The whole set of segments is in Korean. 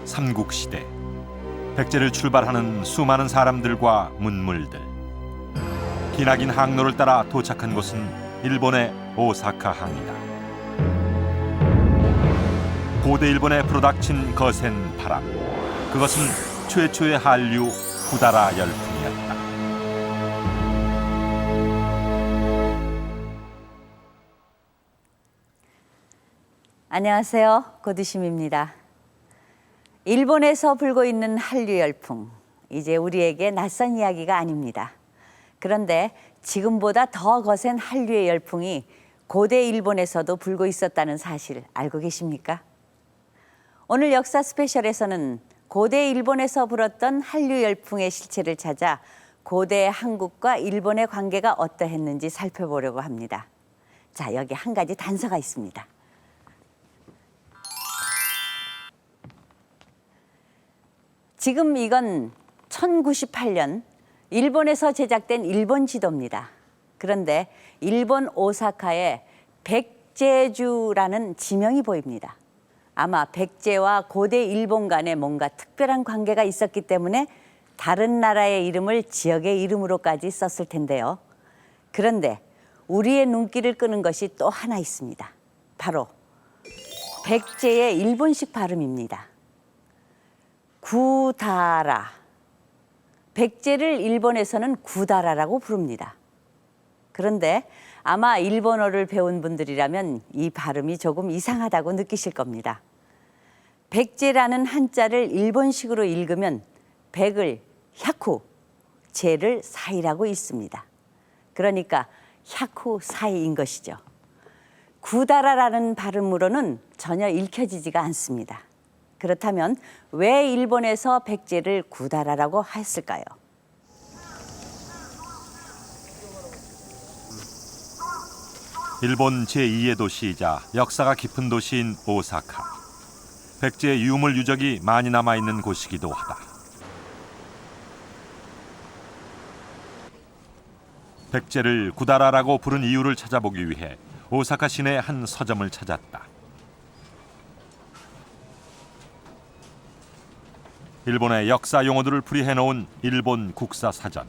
삼국시대 백제를 출발하는 수많은 사람들과 문물들. 기나긴 항로를 따라 도착한 곳은 일본의 오사카항이다. 고대 일본에 불어닥친 거센 바람. 그것은 최초의 한류 구다라 열풍이었다. 안녕하세요. 고두심입니다. 일본에서 불고 있는 한류 열풍, 이제 우리에게 낯선 이야기가 아닙니다. 그런데 지금보다 더 거센 한류의 열풍이 고대 일본에서도 불고 있었다는 사실 알고 계십니까? 오늘 역사 스페셜에서는 고대 일본에서 불었던 한류 열풍의 실체를 찾아 고대 한국과 일본의 관계가 어떠했는지 살펴보려고 합니다. 자, 여기 한 가지 단서가 있습니다. 지금 이건 1098년 일본에서 제작된 일본 지도입니다. 그런데 일본 오사카에 백제주라는 지명이 보입니다. 아마 백제와 고대 일본 간에 뭔가 특별한 관계가 있었기 때문에 다른 나라의 이름을 지역의 이름으로까지 썼을 텐데요. 그런데 우리의 눈길을 끄는 것이 또 하나 있습니다. 바로 백제의 일본식 발음입니다. 구다라. 백제를 일본에서는 구다라라고 부릅니다. 그런데 아마 일본어를 배운 분들이라면 이 발음이 조금 이상하다고 느끼실 겁니다. 백제라는 한자를 일본식으로 읽으면 백을 샤쿠, 제를 사이라고 읽습니다. 그러니까 샤쿠 사이인 것이죠. 구다라라는 발음으로는 전혀 읽혀지지가 않습니다. 그렇다면 왜 일본에서 백제를 구다라라고 했을까요? 일본 제2의 도시이자 역사가 깊은 도시인 오사카. 백제의 유물 유적이 많이 남아있는 곳이기도 하다. 백제를 구다라라고 부른 이유를 찾아보기 위해 오사카 시내 한 서점을 찾았다. 일본의 역사 용어들을 풀이해놓은 일본 국사사전.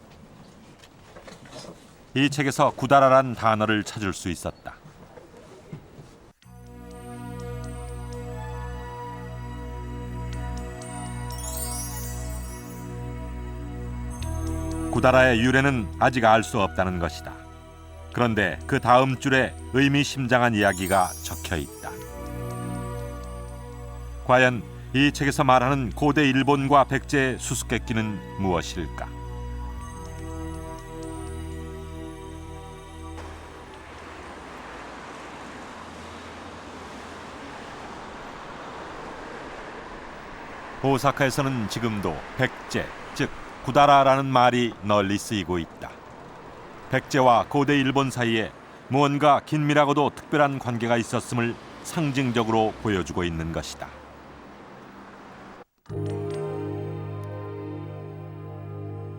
이 책에서 구다라란 단어를 찾을 수 있었다. 구다라의 유래는 아직 알 수 없다는 것이다. 그런데 그 다음 줄에 의미심장한 이야기가 적혀 있다. 과연 이 책에서 말하는 고대 일본과 백제의 수수께끼는 무엇일까? 오사카에서는 지금도 백제, 즉 구다라라는 말이 널리 쓰이고 있다. 백제와 고대 일본 사이에 무언가 긴밀하고도 특별한 관계가 있었음을 상징적으로 보여주고 있는 것이다.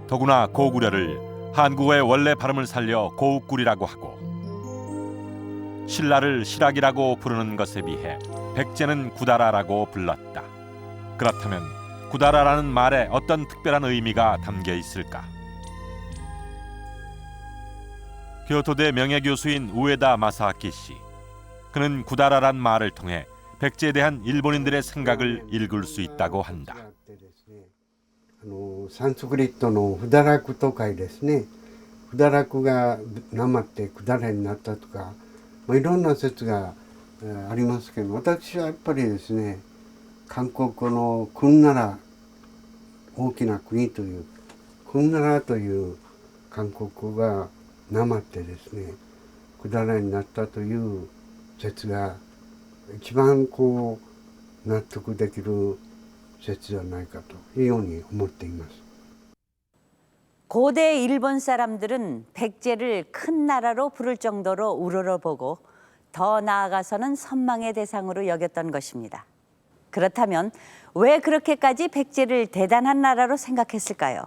더구나 고구려를 한국어의 원래 발음을 살려 고욱구리라고 하고 신라를 실학이라고 부르는 것에 비해 백제는 구다라라고 불렀다. 그렇다면 구다라라는 말에 어떤 특별한 의미가 담겨 있을까? 교토대 명예교수인 우에다 마사아키 씨. 그는 구다라란 말을 통해 백제에 대한 일본인들의 생각을 읽을 수 있다고 한다. サンスクリットの不堕落と書いですね。不堕落がなまってくだらになったとか、いろんな説がありますけど、私はやっぱりですね、韓国語の君なら大きな国という君ならという韓国語がなまってですね、くだらになったという説が一番納得できる説じゃないかというように思っています。 고대 일본 사람들은 백제를 큰 나라로 부를 정도로 우러러보고 더 나아가서는 선망의 대상으로 여겼던 것입니다. 그렇다면 왜 그렇게까지 백제를 대단한 나라로 생각했을까요?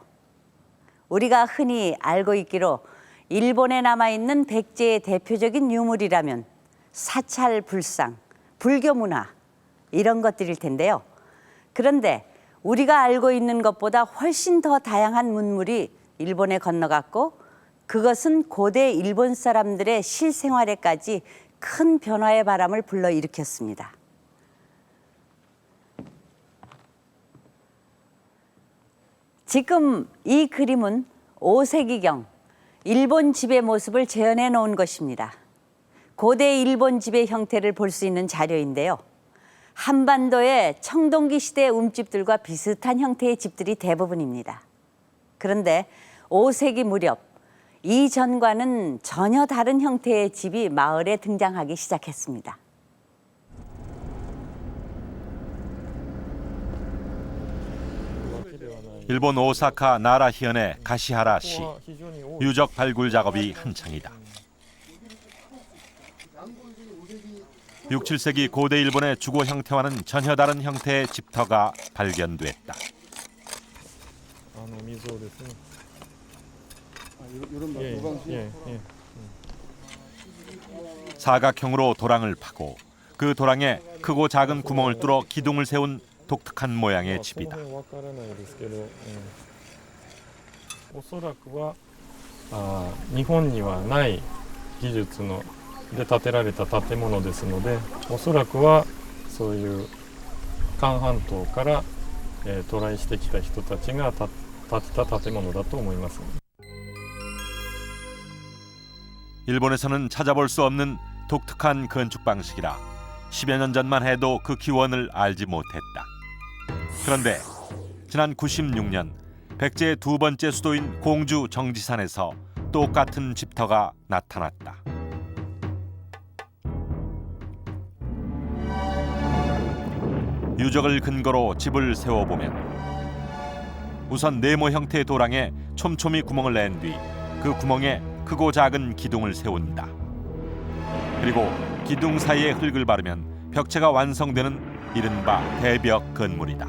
우리가 흔히 알고 있기로 일본에 남아있는 백제의 대표적인 유물이라면 사찰 불상, 불교 문화 이런 것들일 텐데요. 그런데 우리가 알고 있는 것보다 훨씬 더 다양한 문물이 일본에 건너갔고 그것은 고대 일본 사람들의 실생활에까지 큰 변화의 바람을 불러일으켰습니다. 지금 이 그림은 5세기경 일본 집의 모습을 재현해 놓은 것입니다. 고대 일본 집의 형태를 볼 수 있는 자료인데요. 한반도의 청동기 시대의 움집들과 비슷한 형태의 집들이 대부분입니다. 그런데 5세기 무렵 이전과는 전혀 다른 형태의 집이 마을에 등장하기 시작했습니다. 일본 오사카 나라현의 가시하라시 유적 발굴 작업이 한창이다. 6, 7세기 고대 일본의 주거 형태와는 전혀 다른 형태의 집터가 발견됐다. 사각형으로 도랑을 파고 그 도랑에 크고 작은 구멍을 뚫어 기둥을 세운 독특한 모양의 집이다. おそらくは日本にはない技術ので建てられた建物ですので、おそらくはそういう韓半島から渡来してきた人たちが建てた建物だと思います。 일본에서는 찾아볼 수 없는 독특한 건축 방식이라 10여 년 전만 해도 그 기원을 알지 못했다. 그런데 지난 96년 백제의 두 번째 수도인 공주 정지산에서 똑같은 집터가 나타났다. 유적을 근거로 집을 세워보면 우선 네모 형태의 도랑에 촘촘히 구멍을 낸 뒤 그 구멍에 크고 작은 기둥을 세운다. 그리고 기둥 사이에 흙을 바르면 벽체가 완성되는 이른바 대벽 건물이다.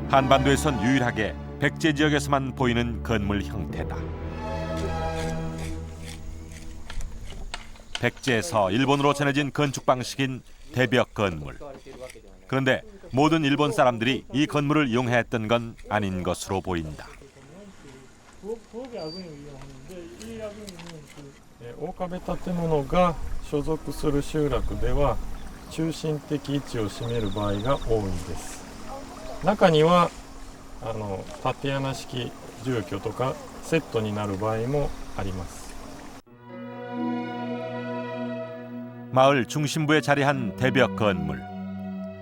한반도에선 유일하게 백제 지역에서만 보이는 건물 형태다. 백제에서 일본으로 전해진 건축 방식인 대벽 건물. 그런데 모든 일본 사람들이 이 건물을 이용했던 건 아닌 것으로 보인다. 大壁建物が所属する集落では中心的位置を占める場合が多いです。中には縦穴式住居とかセットになる場合もあります。 마을 중심부에 자리한 대벽 건물.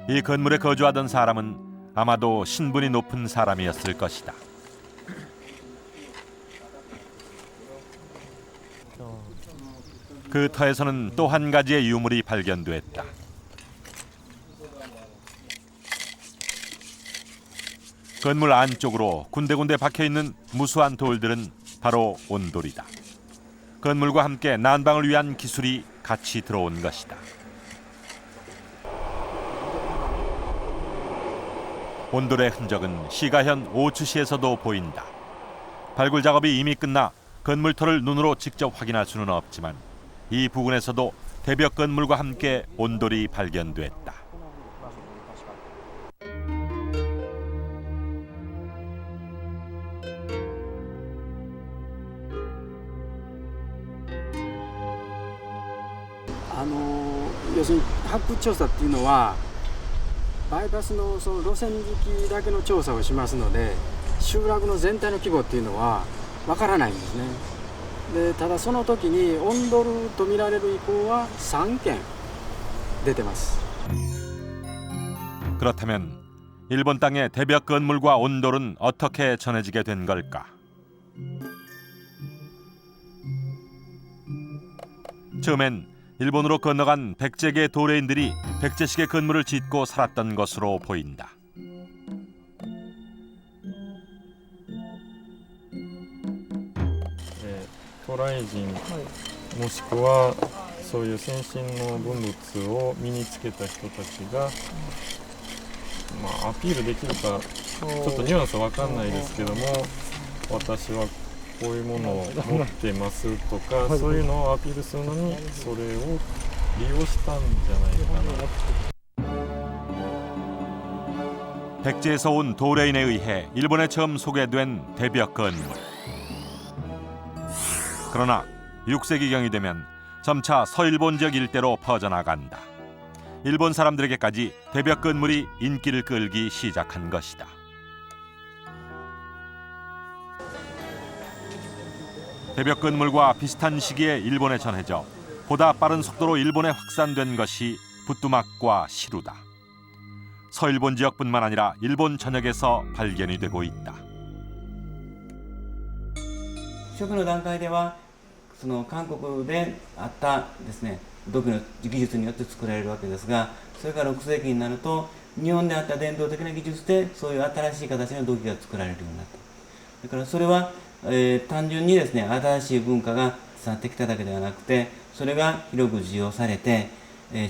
이 건물에 거주하던 사람은 아마도 신분이 높은 사람이었을 것이다. 그 터에서는 또 한 가지의 유물이 발견됐다. 건물 안쪽으로 군데군데 박혀있는 무수한 돌들은 바로 온돌이다. 건물과 함께 난방을 위한 기술이 같이 들어온 것이다. 온돌의 흔적은 시가현 오츠시에서도 보인다. 발굴 작업이 이미 끝나 건물터를 눈으로 직접 확인할 수는 없지만 이 부근에서도 대벽 건물과 함께 온돌이 발견됐다.要するに発掘調査っていうのはバイパスのその路線引きだけの調査をしますので集落の全体の規模っていうのはわからないんですね。でただその時にオンドルと見られる遺構は3件出てます。 그렇다면 일본 땅의 대벽 건물과 온돌은 어떻게 전해지게 된 걸까? 처음엔 일본으로 건너간 백제계 도레인들이 백제식의 건물을 짓고 살았던 것으로 보인다.渡来人もしくはそういう先進の文物を身につけた人たちが、アピールできるかちょっとニュアンスは分かんないですけども、私はこういうものを持ってますとかそういうのをアピールするのにそれを利用したんじゃないかな。 백제에서 온 도레인에 의해 일본에 처음 소개된 대벽 건물. 그러나 6세기경이 되면 점차 서일본 지역 일대로 퍼져나간다. 일본 사람들에게까지 대벽 건물이 인기를 끌기 시작한 것이다. 대벽 건물과 비슷한 시기에 일본에 전해져 보다 빠른 속도로 일본에 확산된 것이 부뚜막과 시루다. 서일본 지역뿐만 아니라 일본 전역에서 발견이 되고 있다. 初期の段階ではその韓国であったですね土器の技術によって作られるわけですが、それから6世紀になると日本であった伝統的な技術でそういう新しい形の土器が作られるようになった。だからそれは、単純にですね新しい文化が伝わってきただけではなくて、それが広く需要されて、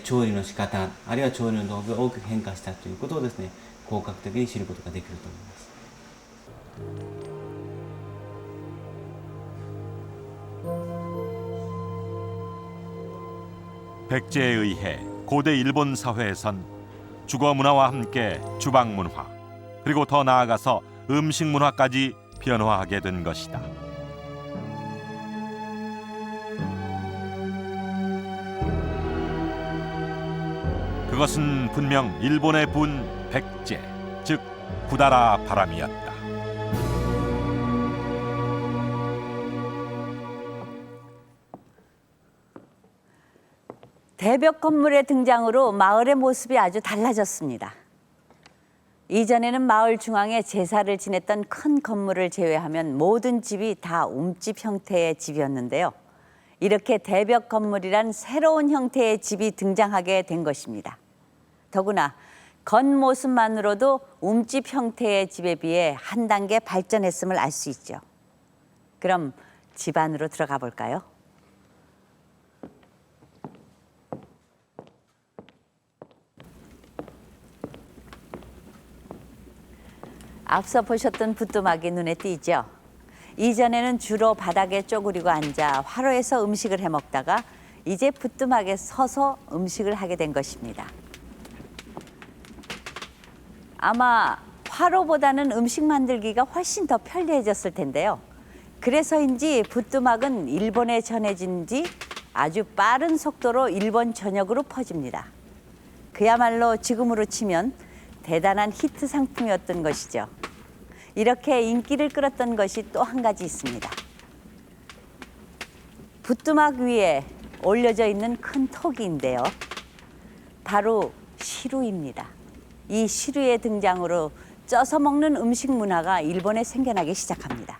調理の仕方あるいは調理の道具が大きく変化したということをですね広角的に知ることができると思います。 백제에 의해 고대 일본 사회에선 주거 문화와 함께 주방 문화, 그리고 더 나아가서 음식 문화까지 변화하게 된 것이다. 그것은 분명 일본의 분 백제, 즉 구다라 바람이었다. 대벽 건물의 등장으로 마을의 모습이 아주 달라졌습니다. 이전에는 마을 중앙에 제사를 지냈던 큰 건물을 제외하면 모든 집이 다 움집 형태의 집이었는데요. 이렇게 대벽 건물이란 새로운 형태의 집이 등장하게 된 것입니다. 더구나 겉모습만으로도 움집 형태의 집에 비해 한 단계 발전했음을 알 수 있죠. 그럼 집 안으로 들어가 볼까요? 앞서 보셨던 부뚜막이 눈에 띄죠. 이전에는 주로 바닥에 쪼그리고 앉아 화로에서 음식을 해 먹다가 이제 부뚜막에 서서 음식을 하게 된 것입니다. 아마 화로보다는 음식 만들기가 훨씬 더 편리해졌을 텐데요. 그래서인지 부뚜막은 일본에 전해진 지 아주 빠른 속도로 일본 전역으로 퍼집니다. 그야말로 지금으로 치면 대단한 히트 상품이었던 것이죠. 이렇게 인기를 끌었던 것이 또 한 가지 있습니다. 부뚜막 위에 올려져 있는 큰 토기인데요. 바로 시루입니다. 이 시루의 등장으로 쪄서 먹는 음식 문화가 일본에 생겨나기 시작합니다.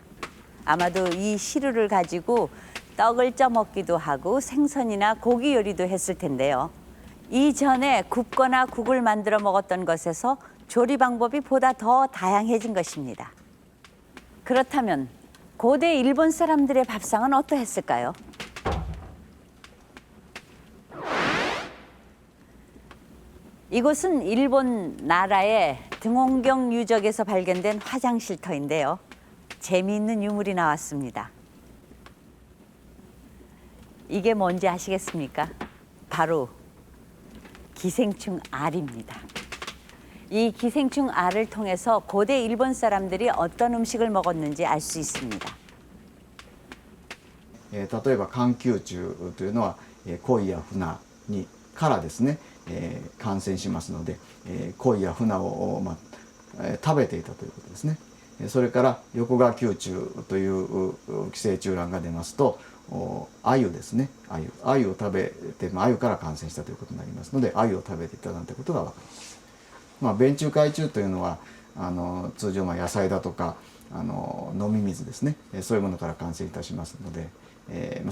아마도 이 시루를 가지고 떡을 쪄 먹기도 하고 생선이나 고기 요리도 했을 텐데요. 이전에 굽거나 국을 만들어 먹었던 것에서 조리 방법이 보다 더 다양해진 것입니다. 그렇다면 고대 일본 사람들의 밥상은 어떠했을까요? 이곳은 일본 나라의 등홍경 유적에서 발견된 화장실터인데요. 재미있는 유물이 나왔습니다. 이게 뭔지 아시겠습니까? 바로 기생충 알입니다. 이 기생충 알을 통해서 고대 일본 사람들이 어떤 음식을 먹었는지 알 수 있습니다. 例えば環球虫というのは鯉やフナからですね、感染しますので、鯉やフナを、食べていたということですね。それから横川球虫という寄生虫卵が出ますと鮎ですね、鮎を食べて、鮎から感染したということになりますので鮎を食べていたなんてことが分かります。便中海中というのは通常野菜だとか飲み水ですね、そういうものから感染いたしますので、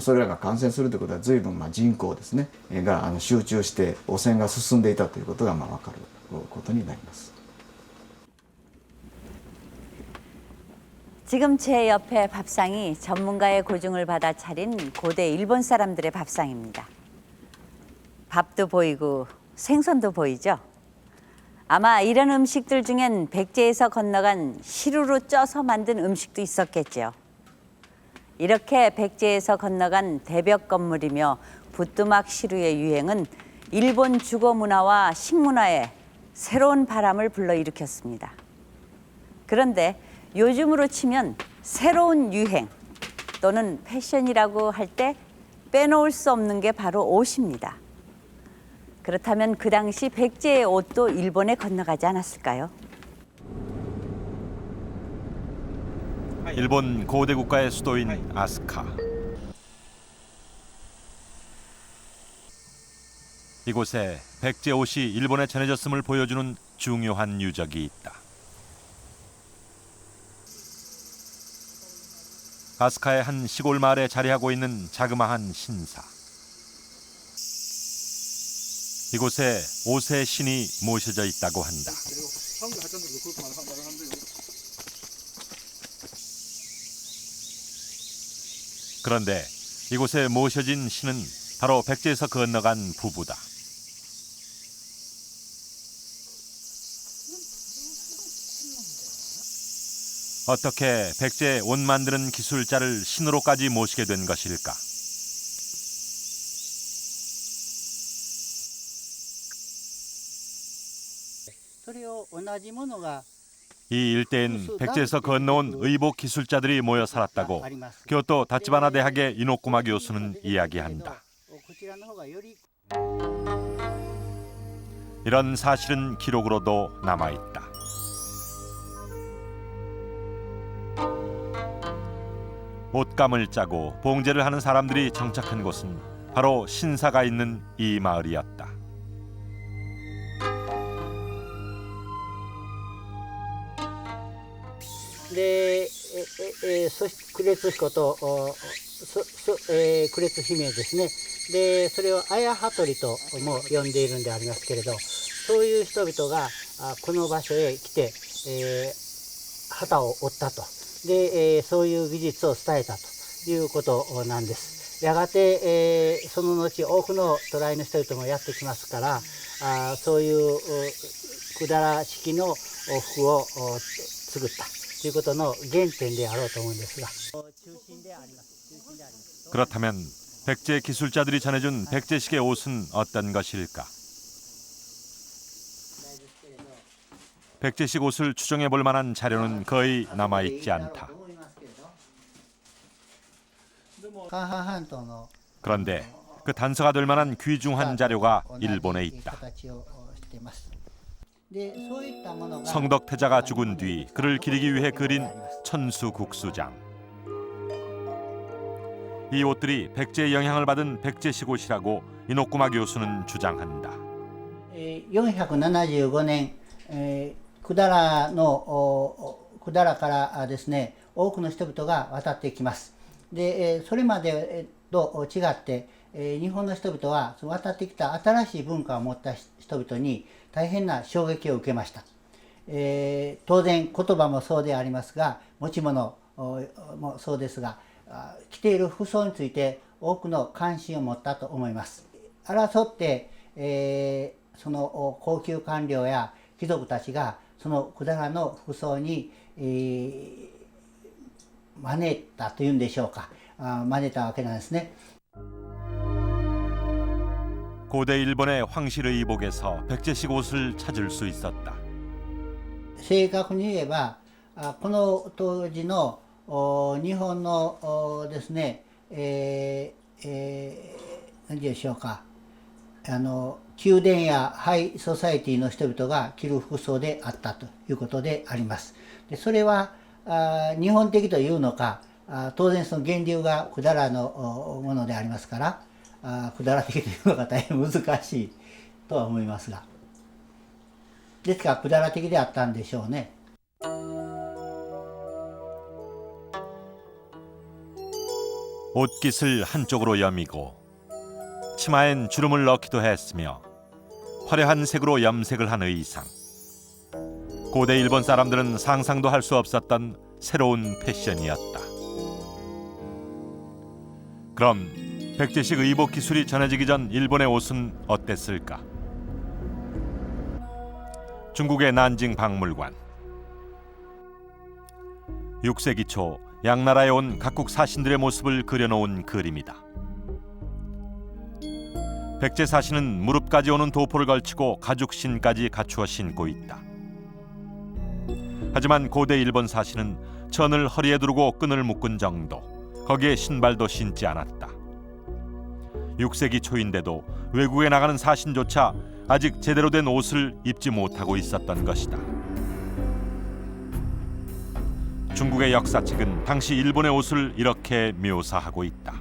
それらが感染するということは随分人口ですねが集中して汚染が進んでいたということが分かることになります。 지금 제 옆에 밥상이 전문가의 고증을 받아 차린 고대 일본 사람들의 밥상입니다. 밥도 보이고 생선도 보이죠? 아마 이런 음식들 중엔 백제에서 건너간 시루로 쪄서 만든 음식도 있었겠죠. 이렇게 백제에서 건너간 대벽 건물이며 부뚜막 시루의 유행은 일본 주거 문화와 식문화에 새로운 바람을 불러일으켰습니다. 그런데 요즘으로 치면 새로운 유행 또는 패션이라고 할 때 빼놓을 수 없는 게 바로 옷입니다. 그렇다면 그 당시 백제의 옷도 일본에 건너가지 않았을까요? 일본 고대 국가의 수도인 아스카. 이곳에 백제 옷이 일본에 전해졌음을 보여주는 중요한 유적이 있다. 아스카의 한 시골 마을에 자리하고 있는 자그마한 신사. 이곳에 옷의 신이 모셔져 있다고 한다. 그런데 이곳에 모셔진 신은 바로 백제에서 건너간 부부다. 어떻게 백제 옷 만드는 기술자를 신으로까지 모시게 된 것일까? 이 일대엔 백제에서 건너온 의복 기술자들이 모여 살았다고 교토 다치바나 대학의 이노쿠마 교수는 이야기한다. 이런 사실은 기록으로도 남아있다. 옷감을 짜고 봉제를 하는 사람들이 정착한 곳은 바로 신사가 있는 이 마을이었다.で、そして呉津彦と呉津姫ですね。で、それを綾羽鳥とも呼んでいるんでありますけれど、そういう人々がこの場所へ来て、旗を折ったと。で、そういう技術を伝えたということなんです。やがて、その後多くの渡来の人々もやってきますから、そういう百済式の服を作ったということの原点であろうと思うんですが。 그렇다면 백제 기술자들이 전해준 백제식의 옷은 어떤 것일까? 백제식 옷을 추정해 볼 만한 자료는 거의 남아있지 않다. 그런데 그 단서가 될 만한 귀중한 자료가 일본에 있다. 성덕태자가 죽은 뒤 그를 기리기 위해 그린 천수국수장. 이 옷들이 백제의 영향을 받은 백제식 옷이라고 이노쿠마 교수는 주장한다. 475年、百済からですね、多くの人々が渡ってきます。で、それまでと違って、日本の人々は渡ってきた新しい文化を持った人々に大変な衝撃を受けました。当然言葉もそうでありますが、持ち物もそうですが、着ている服装について多くの関心を持ったと思います。争って、その高級官僚や貴族たちがその百済の服装に、真似たというんでしょうか、真似たわけなんですね。 고대 일본의 황실 의복에서 백제식 옷을 찾을 수 있었다. 正確に言えば、この当時の日本のですね、何でしょうか、宮殿やハイソサエティの人々が着る服装であったということであります。でそれは日本的というのか、当然その源流が百済のものでありますから、百済的というのが大変難しいとは思いますが、ですから百済的であったんでしょうね。 옷깃을 한쪽으로 여미고 치마엔 주름을 넣기도 했으며 화려한 색으로 염색을 한 의상. 고대 일본 사람들은 상상도 할 수 없었던 새로운 패션이었다. 그럼 백제식 의복 기술이 전해지기 전 일본의 옷은 어땠을까? 중국의 난징 박물관. 6세기 초 양나라에 온 각국 사신들의 모습을 그려놓은 그림이다. 백제 사신은 무릎까지 오는 도포를 걸치고 가죽신까지 갖추어 신고 있다. 하지만 고대 일본 사신은 천을 허리에 두르고 끈을 묶은 정도, 거기에 신발도 신지 않았다. 6세기 초인데도 외국에 나가는 사신조차 아직 제대로 된 옷을 입지 못하고 있었던 것이다. 중국의 역사책은 당시 일본의 옷을 이렇게 묘사하고 있다.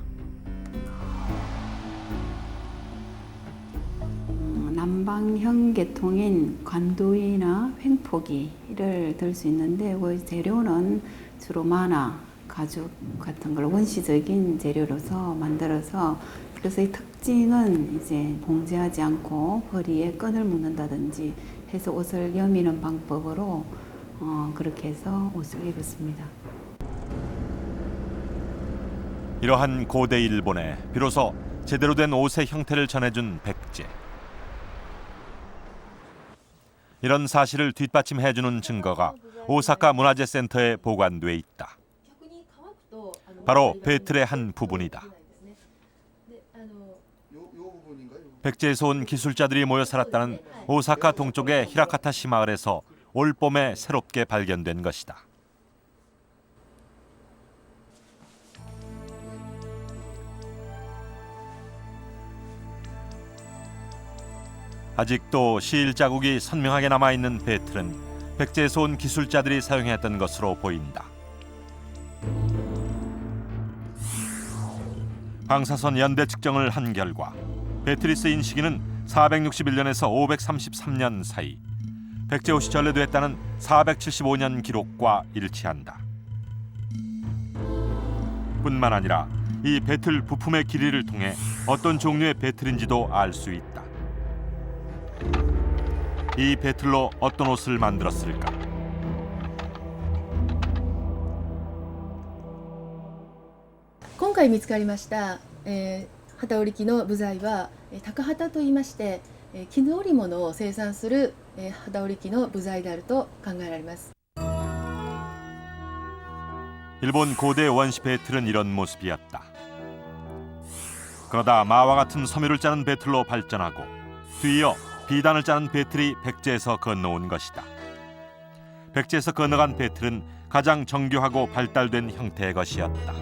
남방형 계통인 관두이나 횡포기를 들 수 있는데 그 재료는 주로 만화, 가죽 같은 걸 원시적인 재료로서 만들어서, 그래서 이 특징은 이제 봉제하지 않고 허리에 끈을 묶는다든지 해서 옷을 여미는 방법으로 그렇게 해서 옷을 입었습니다. 이러한 고대 일본에 비로소 제대로 된 옷의 형태를 전해준 백제. 이런 사실을 뒷받침해주는 증거가 오사카 문화재센터에 보관돼 있다. 바로 배틀의 한 부분이다. 백제에서 온 기술자들이 모여 살았다는 오사카 동쪽의 히라카타시 마을에서 올봄에 새롭게 발견된 것이다. 아직도 시일 자국이 선명하게 남아있는 배틀은 백제에서 온 기술자들이 사용했던 것으로 보인다. 방사선 연대 측정을 한 결과 배틀이 쓰인 시기는 461년에서 533년 사이, 백제 옷이 전래됐다는 475년 기록과 일치한다. 뿐만 아니라 이 배틀 부품의 길이를 통해 어떤 종류의 배틀인지도 알 수 있다. 이 배틀로 어떤 옷을 만들었을까?今回見つかりました、機織機の部材は高機といいまして、絹織物を生産する、機織機の部材であると考えられます。 일본 고대 원시 배틀은 이런 모습이었다. 그러다 마와 같은 섬유를 짜는 배틀로 발전하고 뒤이어 비단을 짜는 배틀이 백제에서 건너온 것이다. 백제에서 건너간 배틀은 가장 정교하고 발달된 형태의 것이었다.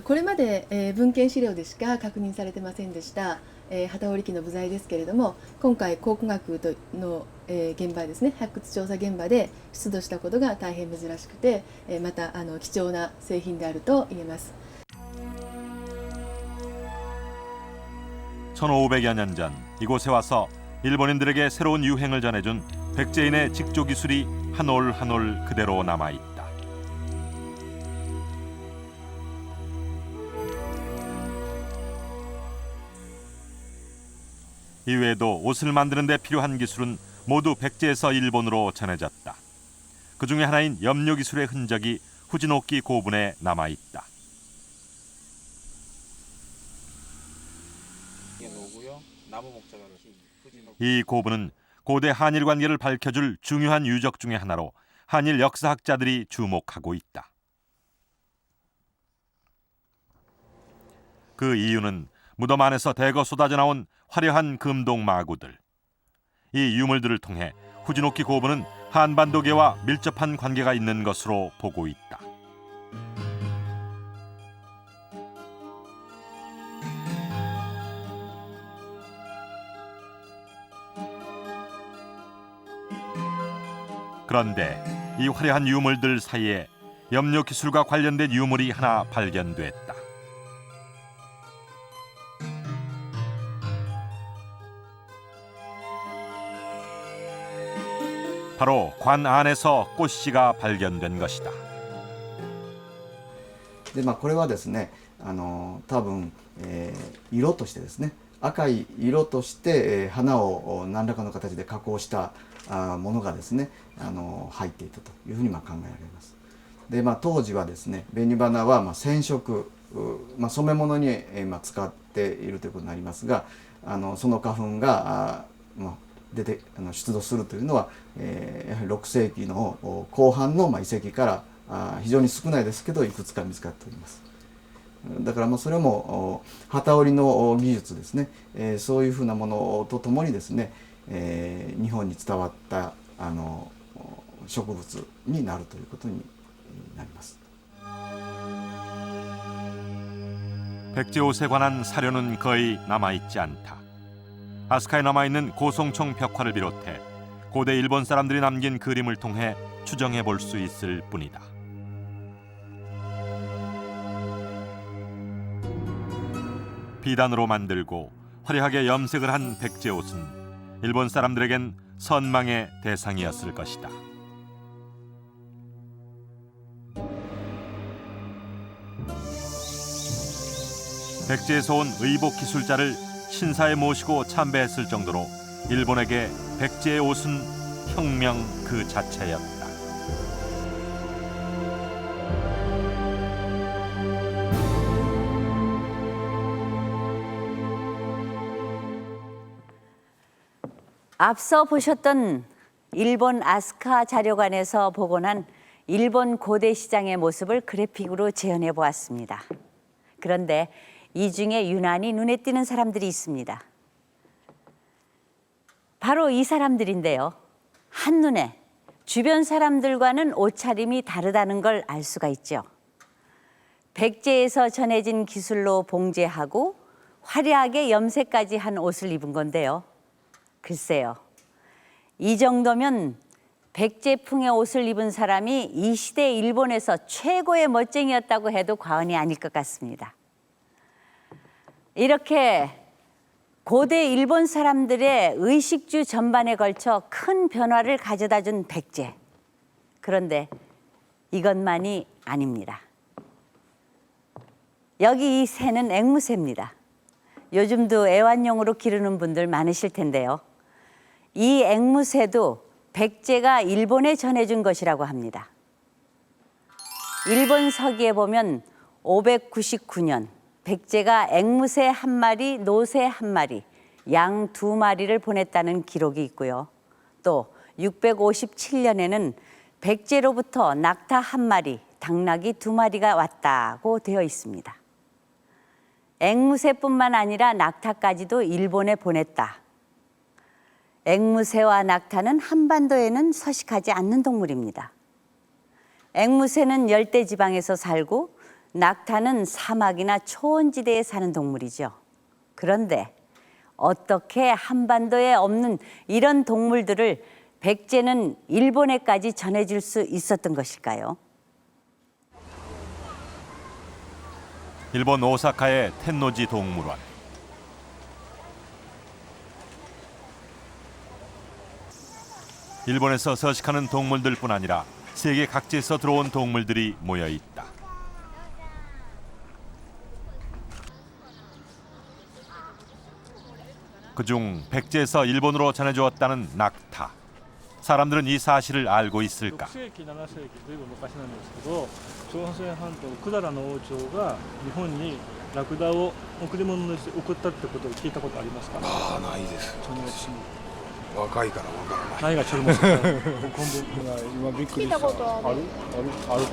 これまで、文献資料でしか確認されてませんでした、機織機の部材ですけれども、今回考古学の、現場ですね、発掘調査現場で出土したことが大変珍しくて、また貴重な製品であると言えます。 1500여 년 전 이곳에 와서 일본인들에게 새로운 유행을 전해준 백제인의 직조 기술이 한 올 한 올 그대로 남아있다. 이외에도 옷을 만드는 데 필요한 기술은 모두 백제에서 일본으로 전해졌다. 그 중에 하나인 염료 기술의 흔적이 후지노키 고분에 남아있다. 이 고분은 고대 한일 관계를 밝혀줄 중요한 유적 중의 하나로 한일 역사학자들이 주목하고 있다. 그 이유는 무덤 안에서 대거 쏟아져 나온 화려한 금동 마구들. 이 유물들을 통해 후지노키 고분은 한반도계와 밀접한 관계가 있는 것으로 보고 있다. 그런데 이 화려한 유물들 사이에 염료 기술과 관련된 유물이 하나 발견됐다. 바로 관 안에서 꽃씨가 발견된 것이다. でこれはですね、多分、色としてですね、赤い色として、花を何らかの形で加工したものがですね、入っていたというふうに考えられます。で、当時はですね、紅花は染色、染め物に、使っているということになりますが、その花粉が出土するというのは、やはり6世紀の後半の遺跡から非常に少ないですけどいくつか見つかっております。だからそれも機織りの技術ですね、そういうふうなものとともにですね、日本に伝わった植物になるということになります。 백제옷에 관한 사료는 거의 남아있지 않다. 아스카에 남아있는 고송총 벽화를 비롯해 고대 일본 사람들이 남긴 그림을 통해 추정해 볼 수 있을 뿐이다. 비단으로 만들고 화려하게 염색을 한 백제옷은 일본 사람들에겐 선망의 대상이었을 것이다. 백제에서 온 의복 기술자를 신사에 모시고 참배했을 정도로 일본에게 백제의 옷은 혁명 그 자체였다. 앞서 보셨던 일본 아스카 자료관에서 복원한 일본 고대 시장의 모습을 그래픽으로 재현해 보았습니다. 그런데 이 중에 유난히 눈에 띄는 사람들이 있습니다. 바로 이 사람들인데요. 한눈에 주변 사람들과는 옷차림이 다르다는 걸 알 수가 있죠. 백제에서 전해진 기술로 봉제하고 화려하게 염색까지 한 옷을 입은 건데요. 글쎄요. 이 정도면 백제풍의 옷을 입은 사람이 이 시대 일본에서 최고의 멋쟁이였다고 해도 과언이 아닐 것 같습니다. 이렇게 고대 일본 사람들의 의식주 전반에 걸쳐 큰 변화를 가져다 준 백제. 그런데 이것만이 아닙니다. 여기 이 새는 앵무새입니다. 요즘도 애완용으로 기르는 분들 많으실 텐데요. 이 앵무새도 백제가 일본에 전해준 것이라고 합니다. 일본 서기에 보면 599년 백제가 앵무새 한 마리, 노새 한 마리, 양 2마리를 보냈다는 기록이 있고요. 또 657년에는 백제로부터 낙타 한 마리, 당나귀 2마리가 왔다고 되어 있습니다. 앵무새뿐만 아니라 낙타까지도 일본에 보냈다. 앵무새와 낙타는 한반도에는 서식하지 않는 동물입니다. 앵무새는 열대 지방에서 살고 낙타는 사막이나 초원지대에 사는 동물이죠. 그런데 어떻게 한반도에 없는 이런 동물들을 백제는 일본에까지 전해줄 수 있었던 것일까요? 일본 오사카의 텐노지 동물원. 일본에서 서식하는 동물들뿐 아니라 세계 각지에서 들어온 동물들이 모여 있다. 그중 백제에서 일본으로 전해주었다는 낙타. 사람들은 이 사실을 알고 있을까? 6世紀7世紀ずいぶん昔なんですけど、朝鮮半島百済の王朝が日本にラクダを贈り物として送ったってことを聞いたことありますか？ああ、ないです。若いからわからない. 나이가 젊어서今びっくりした. 아るっ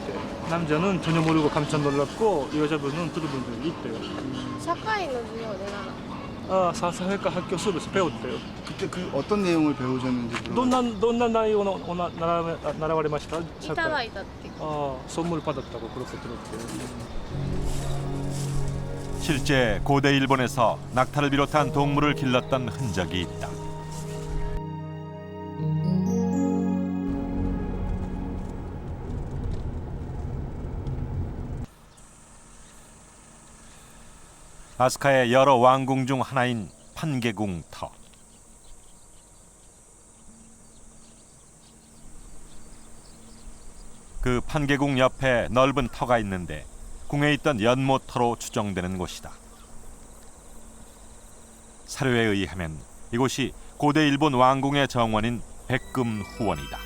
て. 남자는 전혀 모르고 깜짝 놀랐고 여자분은 들은 분들이 있대요. 社会の授業で習った. 아, 사회과 학교 수업에서 배웠대요. 그때 그 어떤 내용을 배우셨는지. どんな内容を習われました? いただいたって. 아, 선물 받았다고 그렇게 들었대요. 실제 고대 일본에서 낙타를 비롯한 동물을 길렀던 흔적이 있다. 아스카의 여러 왕궁 중 하나인 판개궁 터. 그 판개궁 옆에 넓은 터가 있는데 궁에 있던 연못터로 추정되는 곳이다. 사료에 의하면 이곳이 고대 일본 왕궁의 정원인 백금후원이다.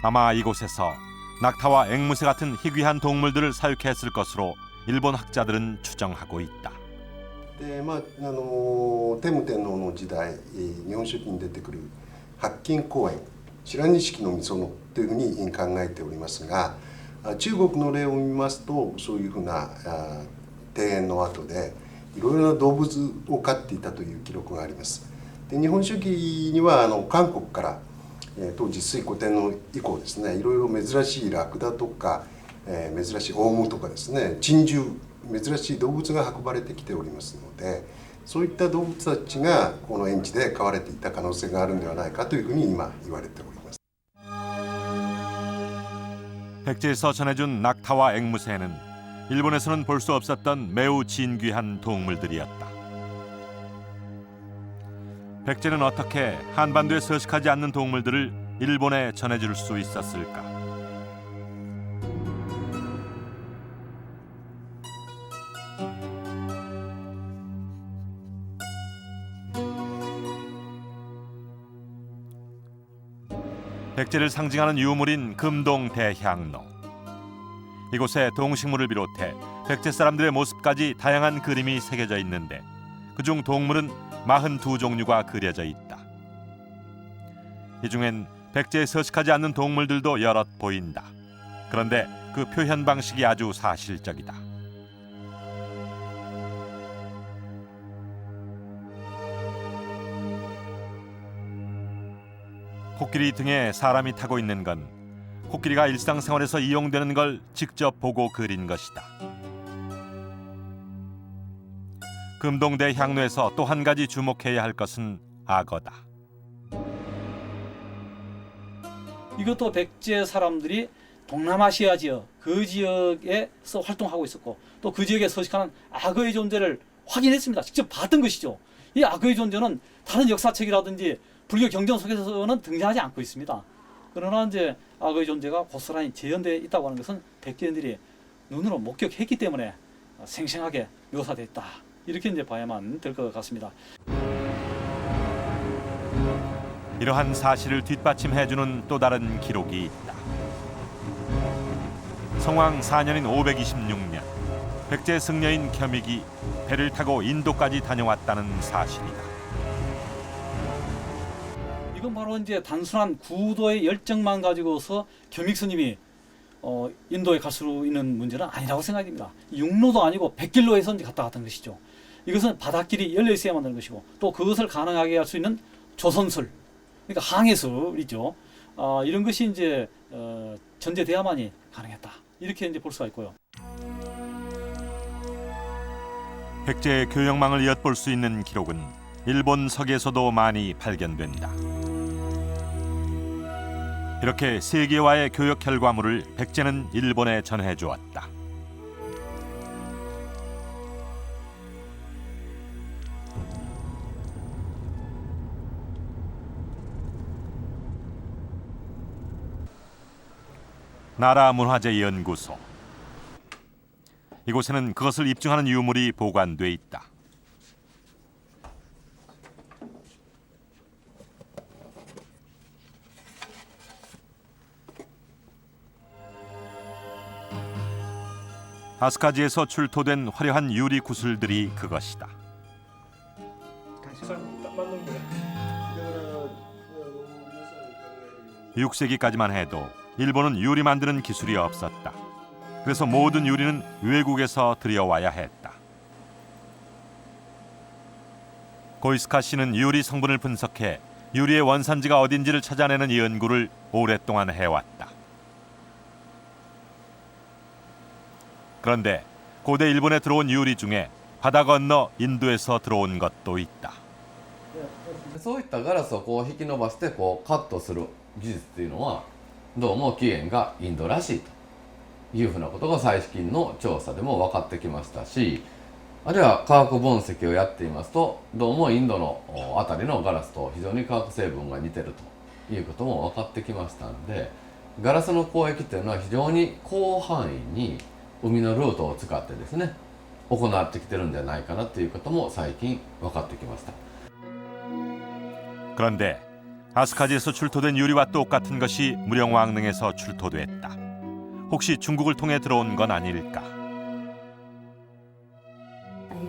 아마 이곳에서 낙타와 앵무새 같은 희귀한 동물들을 사육했을 것으로 일본 학자들은 추정하고 있다. で天武天皇の時代、日本書紀に出てくる白金公園白錦の溝のというふうに考えておりますが、中国の例を見ますとそういうふうな庭園の跡でいろいろな動物を飼っていたという記録があります。で日本書紀には韓国から当時推古天皇以降ですね、いろいろ珍しいラクダとか、珍しいオウムとかですね、珍獣、珍しい動物が運ばれてきておりますので、そういった動物たちがこの園地で飼われていた可能性があるんではないかというふうに今言われております。 백제에서 전해준 낙타와 앵무새는 일본에서는 볼 수 없었던 매우 진귀한 동물들이었다. 백제는 어떻게 한반도에 서식하지 않는 동물들을 일본에 전해줄 수 있었을까? 백제를 상징하는 유물인 금동대향로. 이곳에 동식물을 비롯해 백제 사람들의 모습까지 다양한 그림이 새겨져 있는데 그중 동물은 42종류가 그려져 있다. 이 중엔 백제에 서식하지 않는 동물들도 여럿 보인다. 그런데 그 표현 방식이 아주 사실적이다. 코끼리 등에 사람이 타고 있는 건 코끼리가 일상생활에서 이용되는 걸 직접 보고 그린 것이다. 금동대 향로에서 또 한 가지 주목해야 할 것은 악어다. 이것도 백제 사람들이 동남아시아 지역, 그 지역에서 활동하고 있었고 또 그 지역에 서식하는 악어의 존재를 확인했습니다. 직접 봤던 것이죠. 이 악어의 존재는 다른 역사책이라든지 불교 경전 속에서는 등장하지 않고 있습니다. 그러나 이제 악어의 존재가 고스란히 재현되어 있다고 하는 것은 백제인들이 눈으로 목격했기 때문에 생생하게 묘사됐다. 이렇게 이제 봐야만 될 것 같습니다. 이러한 사실을 뒷받침해주는 또 다른 기록이 있다. 성왕 4년인 526년 백제 승려인 겸익이 배를 타고 인도까지 다녀왔다는 사실이다. 이건 바로 이제 단순한 구도의 열정만 가지고서 겸익 스님이 인도에 갈 수 있는 문제는 아니라고 생각됩니다. 육로도 아니고 백길로에서 이제 갔다 갔던 것이죠. 이것은 바닷길이 열려 있어야만 되는 것이고 또 그것을 가능하게 할 수 있는 조선술, 그러니까 항해술이죠. 이런 것이 이제 전제돼야만이 가능했다. 이렇게 이제 볼 수가 있고요. 백제의 교역망을 엿볼 수 있는 기록은 일본 서기에서도 많이 발견된다. 이렇게 세계와의 교역 결과물을 백제는 일본에 전해주었다. 나라문화재연구소. 이곳에는 그것을 입증하는 유물이 보관돼 있다. 아스카지에서 출토된 화려한 유리 구슬들이 그것이다. 6세기까지만 해도 일본은 유리 만드는 기술이 없었다. 그래서 모든 유리는 외국에서 들여와야 했다. 고이스카 씨는 유리 성분을 분석해 유리의 원산지가 어딘지를 찾아내는 연구를 오랫동안 해왔다. 그런데 고대 일본에 들어온 유리 중에 바다 건너 인도에서 들어온 것도 있다. そういったガラスをこう引き伸ばしてこうカットする技術っていうのはどうも起源がインドらしいというふうなことが最近の調査でも分かってきましたし、あるいは化学分析をやっていますとどうもインドの辺りのガラスと非常に化学成分が似てるということも分かってきましたので、ガラスの交易というのは非常に広範囲に海のルートを使ってですね行ってきてるんじゃないかなということも最近分かってきました。 그런데 아스카지에서 출토된 유리와 똑같은 것이 무령왕릉에서 출토됐다. 혹시 중국을 통해 들어온 건 아닐까?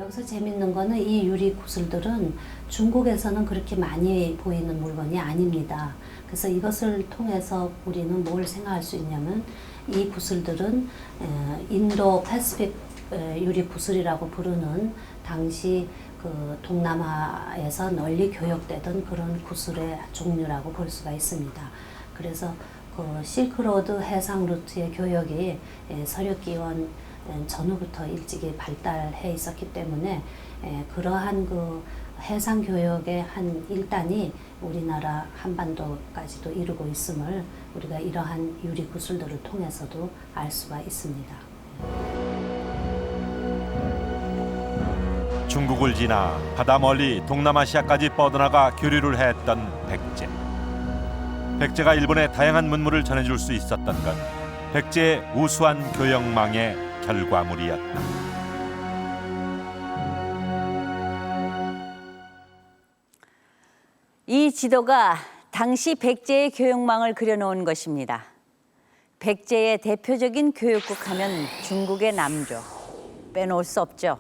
여기서 재밌는 거는 이 유리 구슬들은 중국에서는 그렇게 많이 보이는 물건이 아닙니다. 그래서 이것을 통해서 우리는 뭘 생각할 수 있냐면 이 구슬들은 인도 패시픽 유리 구슬이라고 부르는 당시 그 동남아에서 널리 교역되던 그런 구슬의 종류라고 볼 수가 있습니다. 그래서 그 실크로드 해상 루트의 교역이 서력기원 전후부터 일찍이 발달해 있었기 때문에 그러한 그 해상 교역의 한 일단이 우리나라 한반도까지도 이루고 있음을 우리가 이러한 유리 구슬들을 통해서도 알 수가 있습니다. 중국을 지나 바다 멀리 동남아시아까지 뻗어나가 교류를 했던 백제. 백제가 일본의 다양한 문물을 전해줄 수 있었던 건 백제의 우수한 교역망의 결과물이었다. 이 지도가 당시 백제의 교역망을 그려놓은 것입니다. 백제의 대표적인 교역국 하면 중국의 남조, 빼놓을 수 없죠.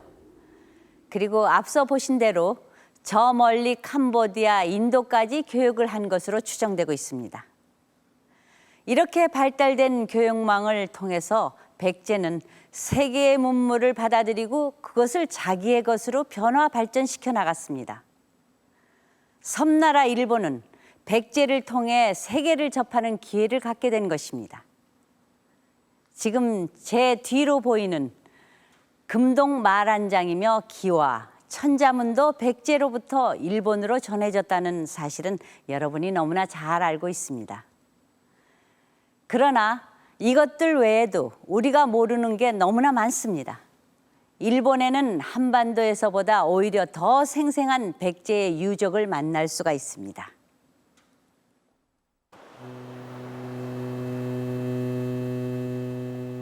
그리고 앞서 보신 대로 저 멀리 캄보디아, 인도까지 교역을 한 것으로 추정되고 있습니다. 이렇게 발달된 교역망을 통해서 백제는 세계의 문물을 받아들이고 그것을 자기의 것으로 변화 발전시켜 나갔습니다. 섬나라 일본은 백제를 통해 세계를 접하는 기회를 갖게 된 것입니다. 지금 제 뒤로 보이는 금동 말한장이며 기와, 천자문도 백제로부터 일본으로 전해졌다는 사실은 여러분이 너무나 잘 알고 있습니다. 그러나 이것들 외에도 우리가 모르는 게 너무나 많습니다. 일본에는 한반도에서보다 오히려 더 생생한 백제의 유적을 만날 수가 있습니다.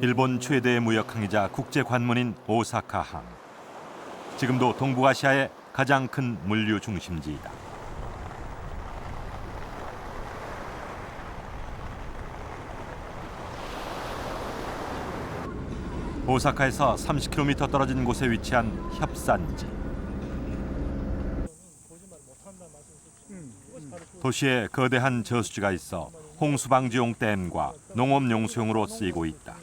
일본 최대의 무역항이자 국제관문인 오사카항. 지금도 동북아시아의 가장 큰 물류 중심지이다. 오사카에서 30km 떨어진 곳에 위치한 협산지. 도시에 거대한 저수지가 있어 홍수방지용 댐과 농업용수용으로 쓰이고 있다.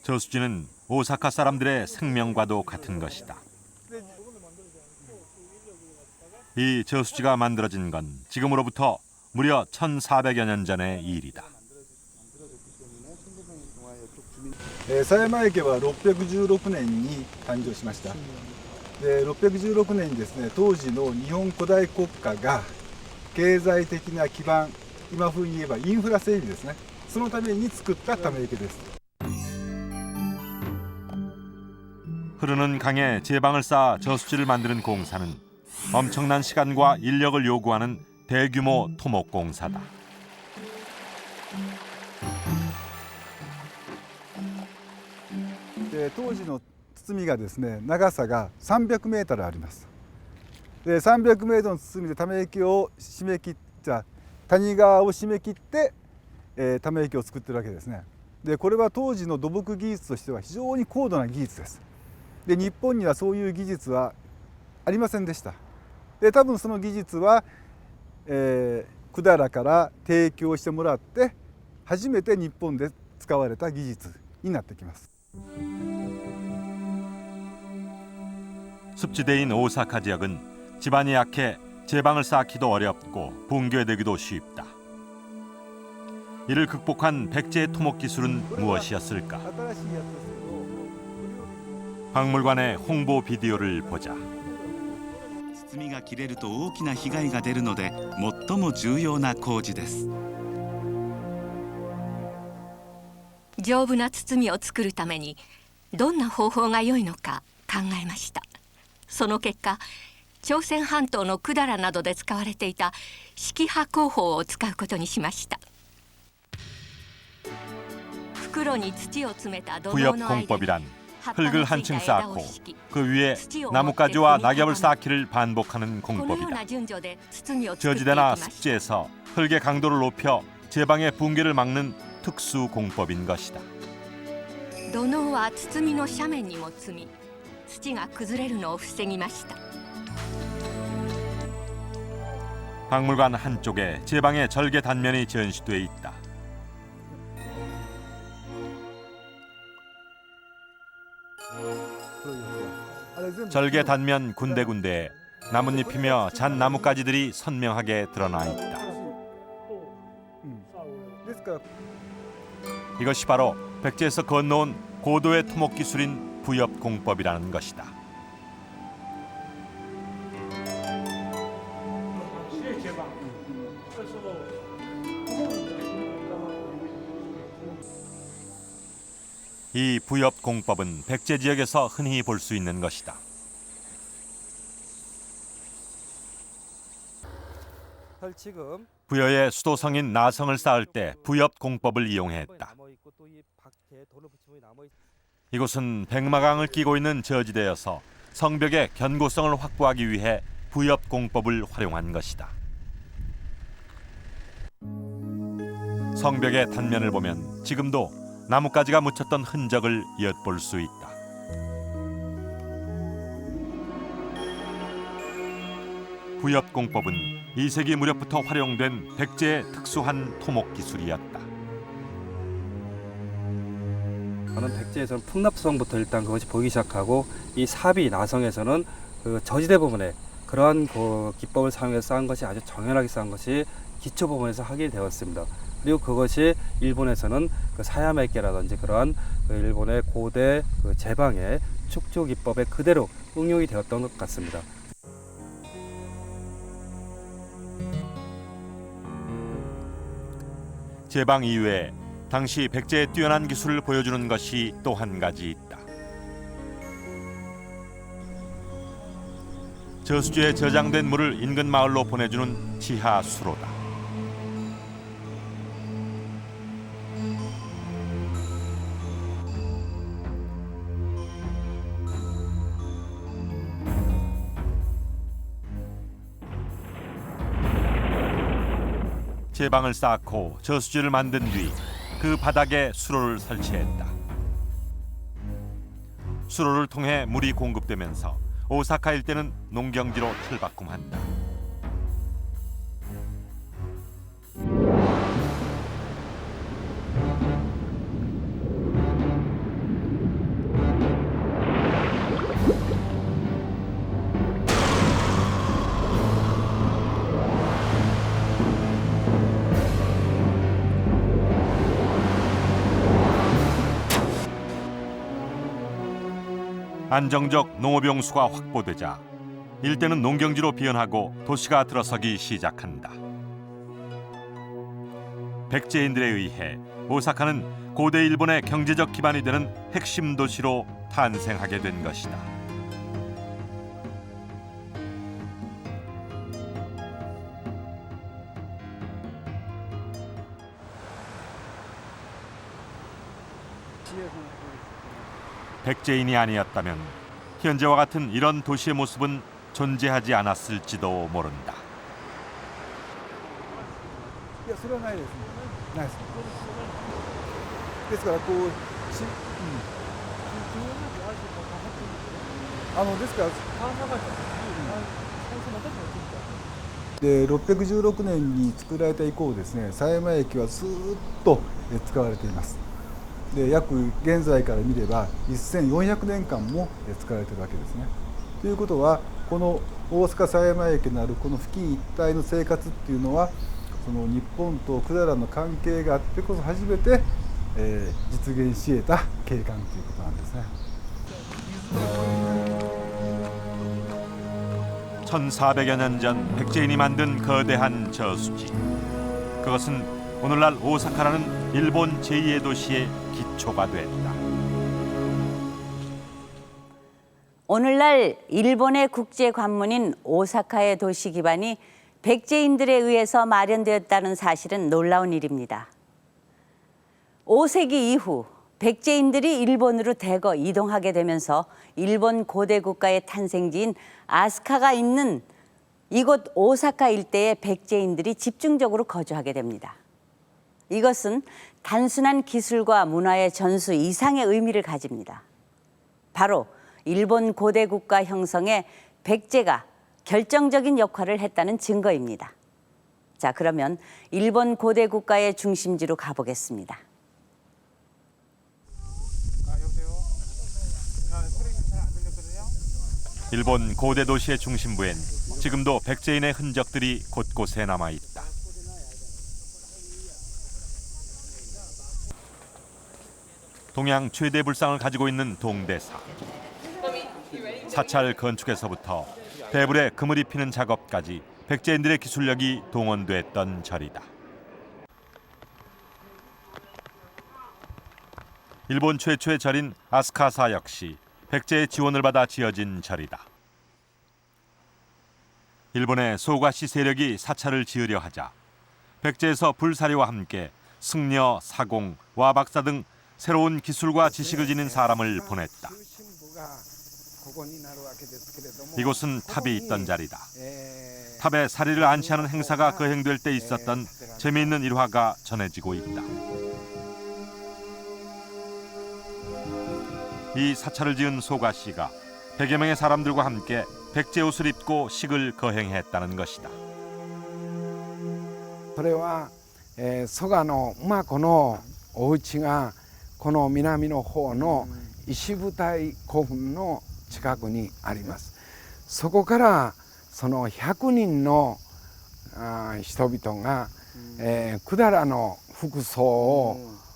저수지는 오사카 사람들의 생명과도 같은 것이다. 이 저수지가 만들어진 건 지금으로부터 무려 1400여 년 전의 일이다. 狭山池は616年に誕生しました。で616年にですね、当時の日本古代国家が経済的な基盤、今風に言えばインフラ整備ですね。そのために作ったため池です。 흐르는 강에 제방을 쌓아 저수지를 만드는 공사는 엄청난 시간과 인력을 요구하는 대규모 토목공사다.で当時の堤がですね、長さが300メートルあります。で300メートルの堤でため池を締め切った谷川を締め切って、ため池を作ってるわけですね。でこれは当時の土木技術としては非常に高度な技術です。で日本にはそういう技術はありませんでした。で多分その技術は、百済から提供してもらって初めて日本で使われた技術になってきます。 습지대인 오사카 지역은 지반이 약해 제방을 쌓기도 어렵고 붕괴되기도 쉽다. 이를 극복한 백제의 토목 기술은 무엇이었을까? 박물관의 홍보 비디오를 보자. 堤が切れると大きな被害が出るので最も重要な工事です。丈夫な堤を作るためにどんな方法が良いのか考えました。その結果、朝鮮半島の百済などで使われていた式波工法を使うことにしました。袋に土を詰めた土のうの間に 흙을 한층 쌓고 그 위에 나뭇가지와 낙엽을 쌓기를 반복하는 공법이다. 저지대나 습지에서 흙의 강도를 높여 제방의 붕괴를 막는 특수 공법인 것이다. 土のうは堤の斜面にも積み、土が崩れるのを防ぎました。 박물관 한쪽에 제방의 절개 단면이 전시돼 있다. 절개 단면 군데군데 나뭇잎이며 잔 나뭇가지들이 선명하게 드러나 있다. 이것이 바로 백제에서 건너온 고도의 토목 기술인 부엽 공법이라는 것이다. 이 부엽 공법은 백제 지역에서 흔히 볼 수 있는 것이다. 부여의 수도성인 나성을 쌓을 때 부엽 공법을 이용했다. 이곳은 백마강을 끼고 있는 저지대여서 성벽의 견고성을 확보하기 위해 부엽 공법을 활용한 것이다. 성벽의 단면을 보면 지금도 나뭇가지가 묻혔던 흔적을 엿볼 수 있다. 부엽 공법은 2세기 무렵부터 활용된 백제의 특수한 토목 기술이었다. 저는 백제에서는 풍납성부터 일단 그것이 보이기 시작하고 이 사비 나성에서는 그 저지대 부분에 그러한 그 기법을 사용해서 쌓은 것이 아주 정연하게 쌓은 것이 기초 부분에서 하게 되었습니다. 그리고 그것이 일본에서는 그 사야메케라든지 그러한 그 일본의 고대 그 제방의 축조 기법에 그대로 응용이 되었던 것 같습니다. 제방 이외에 당시 백제의 뛰어난 기술을 보여주는 것이 또 한 가지 있다. 저수지에 저장된 물을 인근 마을로 보내주는 지하 수로다. 제방을 쌓고 저수지를 만든 뒤 그 바닥에 수로를 설치했다. 수로를 통해 물이 공급되면서 오사카 일대는 농경지로 틀바꿈한다. 안정적 농업용수가 확보되자 일대는 농경지로 변하고 도시가 들어서기 시작한다. 백제인들에 의해 오사카는 고대 일본의 경제적 기반이 되는 핵심 도시로 탄생하게 된 것이다. 백제인이 아니었다면 현재와 같은 이런 도시의 모습은 존재하지 않았을지도 모른다. いやそれはないですね。ないです。ですからこうですからで616年に作られた以降ですね、狭山駅はずっと使われています。で約現在から見れば1400年間も使われているわけですね。ということはこの大阪狭山駅のあるこの付近一帯の生活っていうのはその日本と百済の関係があってこそ初めて、実現し得た景観ということなんですね。 1400여 년 전 백제인이 만든 거대한 저수지. 그것은 오늘날 오사카라는 일본 제2의 도시의 기초가 됐다. 오늘날 일본의 국제 관문인 오사카의 도시 기반이 백제인들에 의해서 마련되었다는 사실은 놀라운 일입니다. 5세기 이후 백제인들이 일본으로 대거 이동하게 되면서 일본 고대 국가의 탄생지인 아스카가 있는 이곳 오사카 일대에 백제인들이 집중적으로 거주하게 됩니다. 이것은 단순한 기술과 문화의 전수 이상의 의미를 가집니다. 바로 일본 고대 국가 형성에 백제가 결정적인 역할을 했다는 증거입니다. 자, 그러면 일본 고대 국가의 중심지로 가보겠습니다. 일본 고대 도시의 중심부엔 지금도 백제인의 흔적들이 곳곳에 남아 있다. 동양 최대 불상을 가지고 있는 동대사. 사찰 건축에서부터 대불에 금을 입히는 작업까지 백제인들의 기술력이 동원됐던 절이다. 일본 최초의 절인 아스카사 역시 백제의 지원을 받아 지어진 절이다. 일본의 소가시 세력이 사찰을 지으려 하자 백제에서 불사리와 함께 승려, 사공, 와박사 등 새로운 기술과 지식을 지닌 사람을 보냈다. 이곳은 탑이 있던 자리다. 탑에 사리를 안치하는 행사가 거행될 때 있었던 재미있는 일화가 전해지고 있다. 이 사찰을 지은 소가씨가 100여 명의 사람들과 함께 백제 옷을 입고 식을 거행했다는 것이다. それは、蘇我の馬子のお家がこの南の方の石舞台古墳の近くにあります。そこからその100人の人々が、百済の服装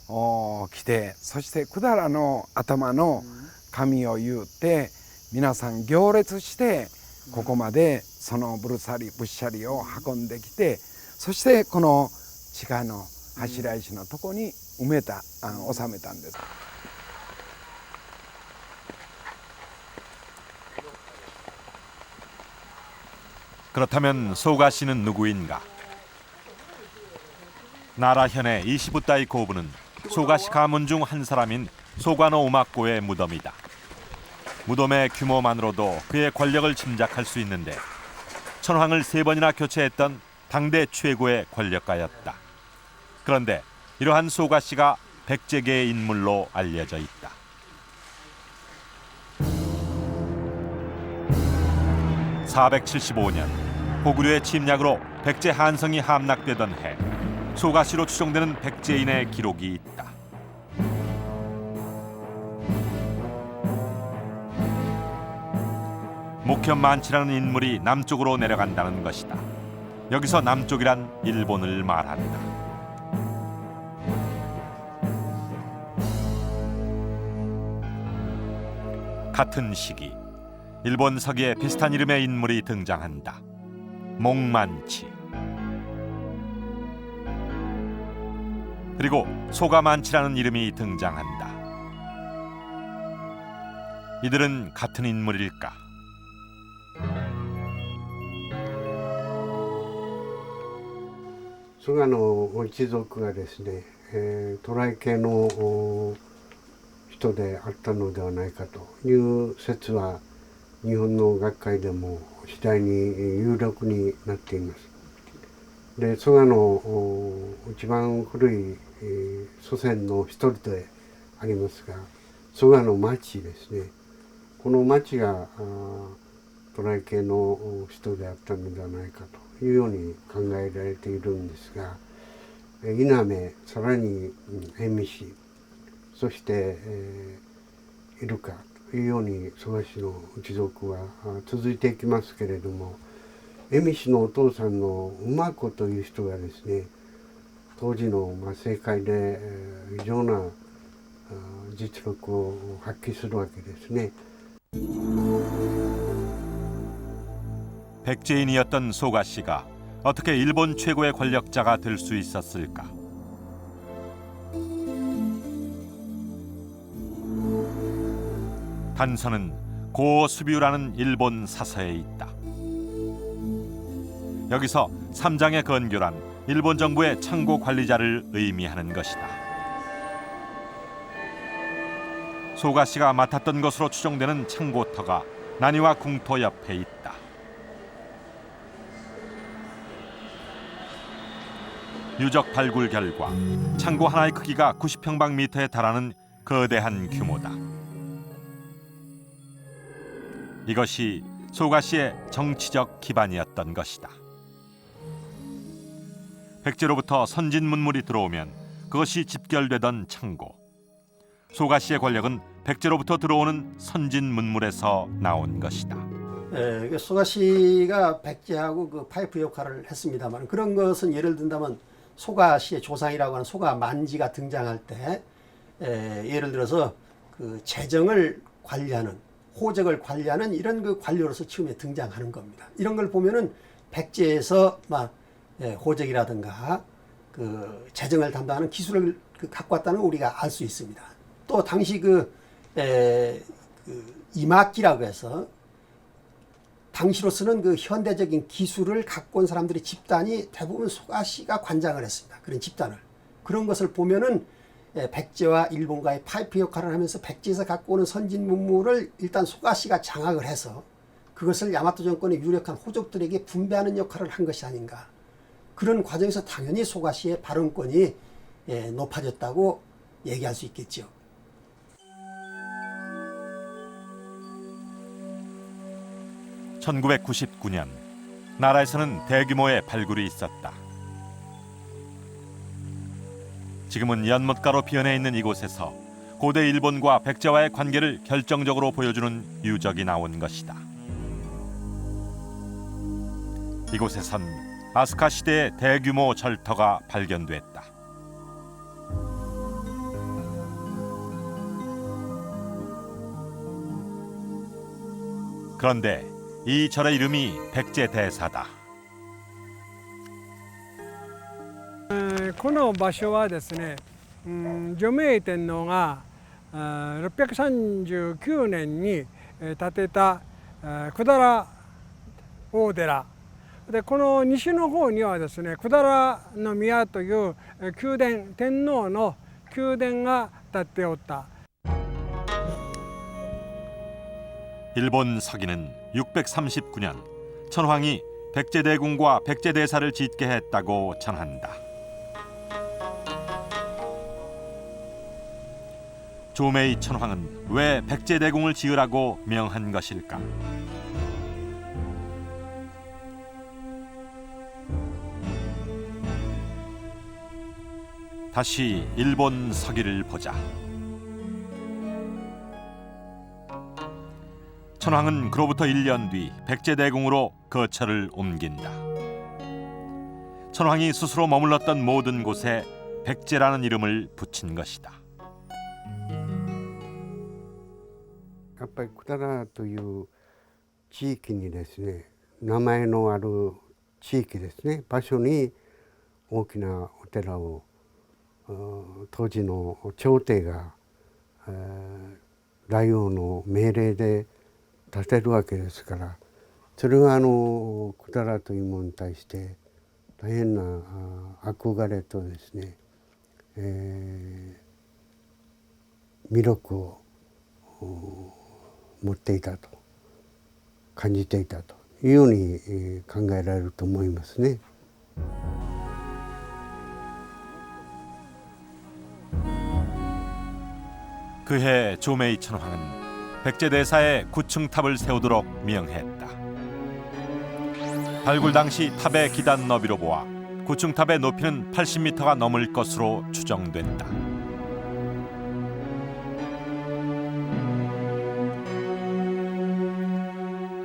を着て、そして百済の頭の髪を結って皆さん行列してここまでそのぶっしゃりを運んできて、そしてこの地下の柱石のとこに収めたんです。 그렇다면 소가씨는 누구인가? 나라현의 이시부타이 고부는 소가시 가문 중 한 사람인 소관오 오마꼬의 무덤이다. 무덤의 규모만으로도 그의 권력을 짐작할 수 있는데 천황을 3번이나 교체했던 당대 최고의 권력가였다. 그런데 이러한 소가씨가 백제계의 인물로 알려져 있다. (475년) 고구려의 침략으로 백제 한성이 함락되던 해 소가씨로 추정되는 백제인의 기록이 있다. 목현만치라는 인물이 남쪽으로 내려간다는 것이다. 여기서 남쪽이란 일본을 말한다. 같은 시기 일본 서기에 비슷한 이름의 인물이 등장한다. 목만치. 그리고 소가만치라는 이름이 등장한다. 이들은 같은 인물일까?蘇我の一族がですね、渡来系の人であったのではないかという説は日本の学会でも次第に有力になっています。で、蘇我の一番古い祖先の一人でありますが、蘇我の町ですね。この町が渡来系の人であったのではないかというように考えられているんですが、稲目、さらに蝦夷、そして、イルカというように蘇我氏の一族は続いていきますけれども、蝦夷のお父さんの馬子という人がですね、当時の政界で異常な実力を発揮するわけですね。 백제인이었던 소가씨가 어떻게 일본 최고의 권력자가 될 수 있었을까? 단서는 고수뷰라는 일본 사서에 있다. 여기서 삼장의 건교란 일본 정부의 창고 관리자를 의미하는 것이다. 소가씨가 맡았던 것으로 추정되는 창고터가 난이와 궁토 옆에 있다. 유적 발굴 결과 창고 하나의 크기가 90평방미터에 달하는 거대한 규모다. 이것이 소가시의 정치적 기반이었던 것이다. 백제로부터 선진 문물이 들어오면 그것이 집결되던 창고. 소가시의 권력은 백제로부터 들어오는 선진 문물에서 나온 것이다. 소가시가 백제하고 그 파이프 역할을 했습니다만, 그런 것은 예를 든다면 소가시의 조상이라고 하는 소가 만지가 등장할 때 예를 들어서 그 재정을 관리하는, 호적을 관리하는 이런 그 관료로서 처음에 등장하는 겁니다. 이런 걸 보면은 백제에서 막 호적이라든가 그 재정을 담당하는 기술을 갖고 왔다는 걸 우리가 알 수 있습니다. 또 당시 그 이막기라고 해서 당시로서는 그 현대적인 기술을 갖고 온 사람들의 집단이 대부분 소가시가 관장을 했습니다. 그런 집단을. 그런 것을 보면은 백제와 일본과의 파이프 역할을 하면서 백제에서 갖고 오는 선진 문물을 일단 소가시가 장악을 해서 그것을 야마토 정권의 유력한 호족들에게 분배하는 역할을 한 것이 아닌가. 그런 과정에서 당연히 소가시의 발언권이 높아졌다고 얘기할 수 있겠죠. (1999년) 나라에서는 대규모의 발굴이 있었다. 지금은 연못가로 비어내 있는 이곳에서 고대 일본과 백제와의 관계를 결정적으로 보여주는 유적이 나온 것이다. 이곳에선 아스카 시대의 대규모 절터가 발견됐다. 그런데 이 절의 이름이 백제대사다. この場所はですね、除名天皇が639年に建てた百済大寺で、この西の方にはですね百済宮という宮殿、天皇の宮殿が建っておった。 일본 서기는 639년 천황이 백제대궁과 백제대사를 짓게 했다고 전한다. 조메이 천황은 왜 백제대궁을 지으라고 명한 것일까? 다시 일본 서기를 보자. 천황은 그로부터 1년 뒤 백제대궁으로 거처를 옮긴다. 천황이 스스로 머물렀던 모든 곳에 백제라는 이름을 붙인 것이다. やっぱり百済という地域にですね、名前のある地域ですね、場所に大きなお寺を当時の朝廷が大王の命令で建てるわけですから、それは百済というものに対して大変な憧れとですね、魅力を持っていたと感じていたというように考えられると思いますね。 그해 조메이 천황은 백제대사에 구층탑을 세우도록 명했다. 발굴 당시 탑의 기단 너비로 보아 구층탑의 높이는 80m가 넘을 것으로 추정된다.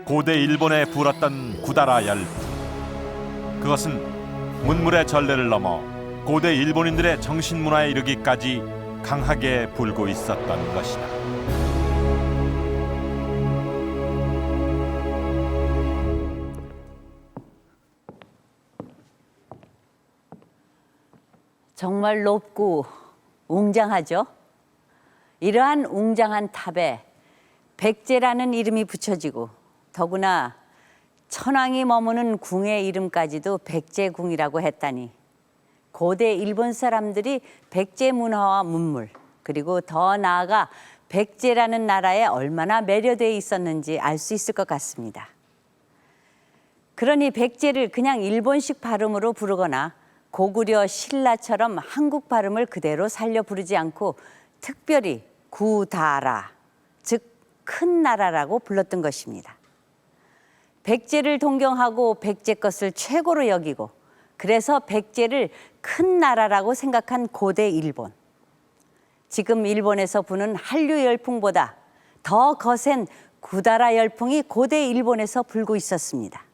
고대 일본에 불었던 구다라 열풍. 그것은 문물의 전례를 넘어 고대 일본인들의 정신문화에 이르기까지 강하게 불고 있었던 것이다. 정말 높고 웅장하죠. 이러한 웅장한 탑에 백제라는 이름이 붙여지고 더구나 천황이 머무는 궁의 이름까지도 백제궁이라고 했다니 고대 일본 사람들이 백제 문화와 문물 그리고 더 나아가 백제라는 나라에 얼마나 매료되어 있었는지 알 수 있을 것 같습니다. 그러니 백제를 그냥 일본식 발음으로 부르거나 고구려 신라처럼 한국 발음을 그대로 살려 부르지 않고 특별히 구다라, 즉 큰 나라라고 불렀던 것입니다. 백제를 동경하고 백제 것을 최고로 여기고 그래서 백제를 큰 나라라고 생각한 고대 일본. 지금 일본에서 부는 한류 열풍보다 더 거센 구다라 열풍이 고대 일본에서 불고 있었습니다.